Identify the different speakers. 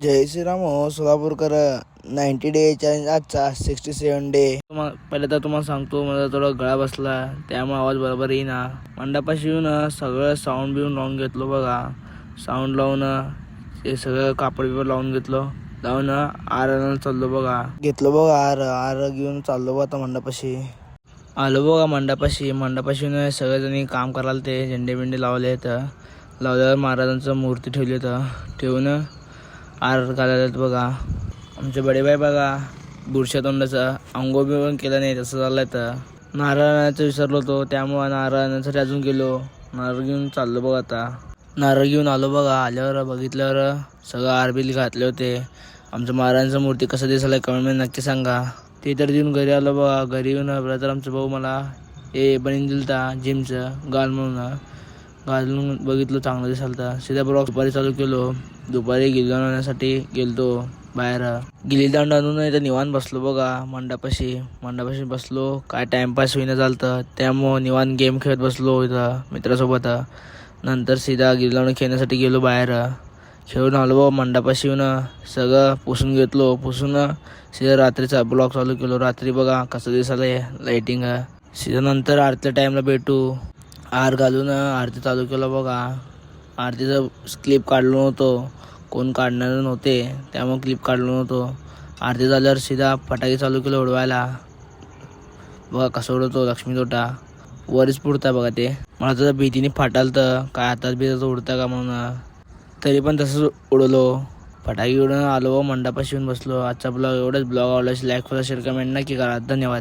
Speaker 1: जय श्रीराम हो Solapurkar. 90 day challenge आजचा 67 day. पहिले तर तुम्हाला सांगतो, मला थोडा गळा बसला त्यामुळे आवाज बरोबर येईना. मंडपाशी येऊन सगळं साऊंड बिऊन लावून घेतलो बघा. साऊंड लावून ते सगळं कापड बिपड लावून लावून आर चाललो बघा. आर घेऊन चाललो बघा आता मंडपाशी. आलो बघा मंडपाशी येऊन सगळेजणी काम करायला ते झेंडे बिंडे लावले लावल्यावर महाराजांचं मूर्ती ठेवली ठेवून आर घालायला बघा. आमचे बडेबाई बघा बुरशा तोंडाचा अंघोळ बिवण केलं नाही तसं झालं नारळ आणायचं विसरलो होतो, त्यामुळे नारळ आणण्यासाठी अजून गेलो. नारळ घेऊन चाललो बघा आता. नारळ घेऊन आलो बघा. आल्यावर बघितल्यावर सगळं आरबिल घातले होते. आमच्या महाराजांचं मूर्ती कसं दिसायला कमेंटमध्ये नक्की सांगा. ते तर देऊन घरी आलो बघा. घरी येऊन ब्रदर आमचा भाऊ मला बनवून दिलता जिमचं गाल म्हणून. घालून बघितलं चांगलं दिसालता. सीधा ब्लॉग दुपारी चालू केलो. दुपारी गिल्ली आणण्यासाठी गेलतो बाहेर. गिल्ली दांड आणून इथं निवांत बसलो बघा मंडपाशी बसलो. काय टाइमपास होईना चालतं, त्यामुळं निवांत गेम खेळत बसलो इथं मित्रासोबत. नंतर सीधा गिल्ली दांड खेळण्यासाठी गेलो बाहेर. खेळून आलो बघा. मंडपाशी येऊन सगळं पुसून घेतलो. सीधा रात्रीचा ब्लॉग चालू केलो. रात्री बघा कसं दिसायला लाईटिंग. सीधा नंतर आरतीच्या टाईमला भेटू. आर घालून आरती चालू केलं बघा. आरतीचं क्लिप काढलो नव्हतो, कोण काढणार नव्हते त्यामुळे क्लिप काढलो नव्हतो. आरती झाल्यावर सीधा फटाके चालू केलं उडवायला बघा. कसं उडवतो लक्ष्मी तोटा वरच पुडता बघा. ते मला तर भीतीने फाटाल तर काय हातात बितात उडतं का म्हणून, तरी पण तसंच उडवलो. फटाके उडून आलो मंडपाशी येऊन बसलो. आजचा ब्लॉग एवढंच. ब्लॉग आवडल्यास लाईक करा, शेअर कमेंट नक्की करा. धन्यवाद.